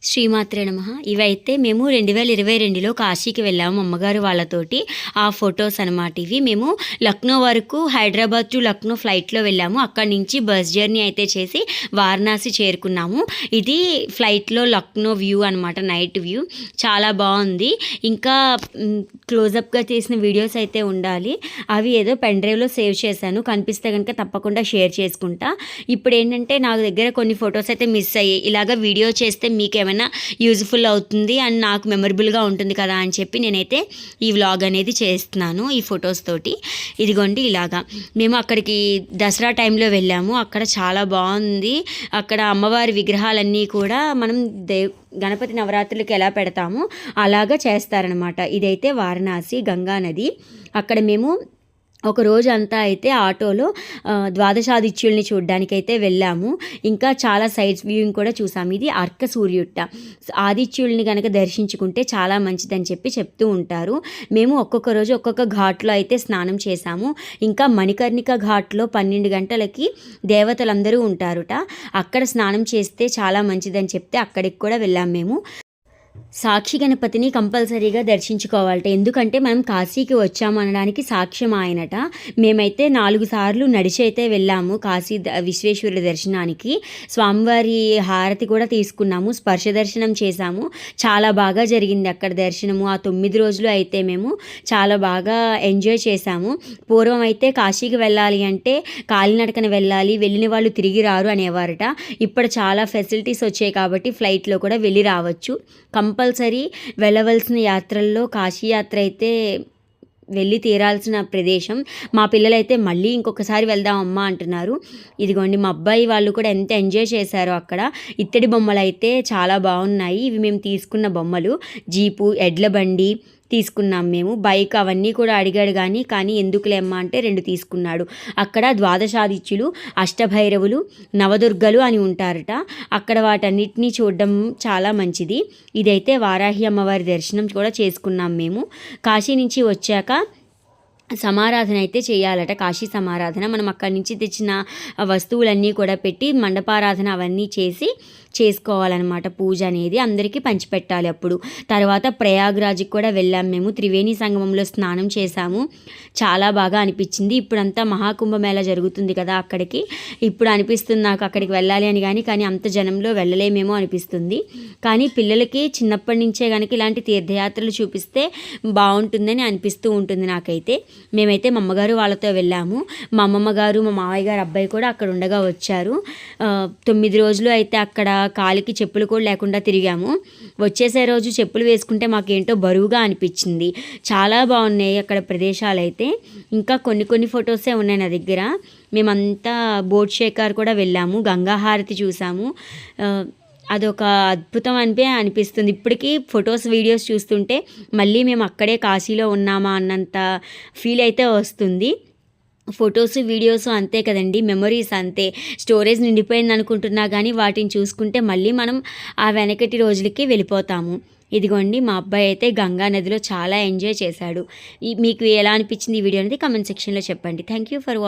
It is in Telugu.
శ్రీమాత్రే నమః. ఇవైతే మేము 2022లో కాశీకి వెళ్ళాము అమ్మగారు వాళ్ళతోటి. ఆ ఫొటోస్ అనమాట ఇవి. మేము లక్నో వరకు హైదరాబాద్ టు లక్నో ఫ్లైట్‌లో వెళ్ళాము. అక్కడి నుంచి బస్ జర్నీ అయితే చేసి వారణాసి చేరుకున్నాము. ఇది ఫ్లైట్‌లో లక్నో వ్యూ అనమాట, నైట్ వ్యూ. చాలా బాగుంది. ఇంకా క్లోజప్‌గా తీసిన వీడియోస్ అయితే ఉండాలి. అవి ఏదో పెన్ డ్రైవ్‌లో సేవ్ చేశాను. కనిపిస్తే కనుక తప్పకుండా షేర్ చేసుకుంటా. ఇప్పుడు ఏంటంటే నా దగ్గర కొన్ని ఫొటోస్ అయితే మిస్ అయ్యాయి. ఇలాగ వీడియో చేస్తే మీకేమైనా యూజ్ఫుల్ అవుతుంది అండ్ నాకు మెమరబుల్గా ఉంటుంది కదా అని చెప్పి నేనైతే ఈ వ్లాగ్ అనేది చేస్తున్నాను ఈ ఫొటోస్ తోటి. ఇదిగోండి ఇలాగా మేము అక్కడికి దసరా టైంలో వెళ్ళాము. అక్కడ చాలా బాగుంది. అక్కడ అమ్మవారి విగ్రహాలన్నీ కూడా మనం గణపతి నవరాత్రులకి ఎలా పెడతామో అలాగా చేస్తారనమాట. ఇదైతే వారణాసి గంగా నది. అక్కడ మేము ఒక రోజు అంతా అయితే ఆటోలో ద్వాదశాదిత్యుల్ని చూడడానికైతే వెళ్ళాము. ఇంకా చాలా సైట్స్ వ్యూయింగ్ కూడా చూసాము. ఇది అర్క సూర్యుట్ట. ఆదిత్యుల్ని కనుక దర్శించుకుంటే చాలా మంచిదని చెప్పి చెప్తూ ఉంటారు. మేము ఒక్కొక్క రోజు ఒక్కొక్క ఘాట్లో అయితే స్నానం చేశాము. ఇంకా మణికర్ణిక ఘాట్లో 12 గంటలకి దేవతలందరూ ఉంటారుట. అక్కడ స్నానం చేస్తే చాలా మంచిదని చెప్తే అక్కడికి కూడా వెళ్ళాము మేము. సాక్షి గణపతిని కంపల్సరీగా దర్శించుకోవాలట. ఎందుకంటే మనం కాశీకి వచ్చామనడానికి సాక్ష్యం ఆయనట. మేమైతే 4 సార్లు నడిచి అయితే వెళ్ళాము కాశీ విశ్వేశ్వరుడి దర్శనానికి. స్వామివారి హారతి కూడా తీసుకున్నాము, స్పర్శ దర్శనం చేశాము. చాలా బాగా జరిగింది అక్కడ దర్శనము. ఆ 9 రోజులు అయితే మేము చాలా బాగా ఎంజాయ్ చేశాము. పూర్వం అయితే కాశీకి వెళ్ళాలి అంటే కాలినడకన వెళ్ళాలి, వెళ్ళిన వాళ్ళు తిరిగి రారు అనేవారట. ఇప్పుడు చాలా ఫెసిలిటీస్ వచ్చాయి కాబట్టి ఫ్లైట్లో కూడా వెళ్ళి రావచ్చు. కంపల్సరీ వెళ్ళవలసిన యాత్రల్లో కాశీ యాత్ర అయితే వెళ్ళి తీరాల్సిన ప్రదేశం. మా పిల్లలైతే మళ్ళీ ఇంకొకసారి వెళ్దాం అమ్మా అంటున్నారు. ఇదిగోండి మా అబ్బాయి వాళ్ళు కూడా ఎంత ఎంజాయ్ చేశారో అక్కడ. ఇత్తడి బొమ్మలు అయితే చాలా బాగున్నాయి. ఇవి మేము తీసుకున్న బొమ్మలు. జీపు, ఎడ్ల బండి తీసుకున్నాం మేము. బైక్ అవన్నీ కూడా అడిగాడు కానీ ఎందుకులేమ్మా అంటే 2 తీసుకున్నాడు. అక్కడ ద్వాదశాదిత్యులు, అష్టభైరవులు, నవదుర్గలు అని ఉంటారట. అక్కడ వాటన్నిటినీ చూడడం చాలా మంచిది. ఇదైతే వారాహి అమ్మవారి దర్శనం కూడా చేసుకున్నాం మేము. కాశీ నుంచి వచ్చాక సమారాధన అయితే చేయాలట, కాశీ సమారాధన. మనం అక్కడి నుంచి తెచ్చిన వస్తువులన్నీ కూడా పెట్టి మండపారాధన అవన్నీ చేసుకోవాలన్నమాట. పూజ అనేది అందరికీ పంచిపెట్టాలి అప్పుడు. తర్వాత ప్రయాగ్రాజ్కి కూడా వెళ్ళాం మేము. త్రివేణి సంగమంలో స్నానం చేశాము. చాలా బాగా అనిపించింది. ఇప్పుడంతా మహాకుంభమేళ జరుగుతుంది కదా అక్కడికి. ఇప్పుడు అనిపిస్తుంది నాకు అక్కడికి వెళ్ళాలి అని, కానీ అంత జనంలో వెళ్ళలేమేమో అనిపిస్తుంది. కానీ పిల్లలకి చిన్నప్పటి నుంచే కనుక ఇలాంటి తీర్థయాత్రలు చూపిస్తే బాగుంటుందని అనిపిస్తూ ఉంటుంది నాకైతే. మేమైతే మా అమ్మగారు వాళ్ళతో వెళ్ళాము. మా అమ్మమ్మ గారు, మా మావయ్య గారు అబ్బాయి కూడా అక్కడ ఉండగా వచ్చారు. 9 రోజులు అయితే అక్కడ కాలికి చెప్పులు కూడా లేకుండా తిరిగాము. వచ్చేసే రోజు చెప్పులు వేసుకుంటే మాకేంటో బరువుగా అనిపించింది. చాలా బాగున్నాయి అక్కడ ప్రదేశాలు అయితే. ఇంకా కొన్ని ఫొటోసే ఉన్నాయి నా దగ్గర. మేమంతా బోట్ షేకార్ కూడా వెళ్ళాము, గంగాహారతి చూసాము. అదొక అద్భుతం అనిపిస్తుంది. ఇప్పటికీ ఫొటోస్ వీడియోస్ చూస్తుంటే మళ్ళీ మేము అక్కడే కాశీలో ఉన్నామా అన్నంత ఫీల్ అయితే వస్తుంది. ఫొటోస్ వీడియోస్ అంతే కదండి, మెమరీస్ అంతే. స్టోరేజ్ నిండిపోయింది అనుకుంటున్నా కానీ వాటిని చూసుకుంటే మళ్ళీ మనం ఆ వెనకటి రోజులకి వెళ్ళిపోతాము. ఇదిగోండి మా అబ్బాయి అయితే గంగా నదిలో చాలా ఎంజాయ్ చేశాడు. మీకు ఎలా అనిపించింది ఈ వీడియో అనేది కామెంట్ సెక్షన్లో చెప్పండి. Thank you for watching.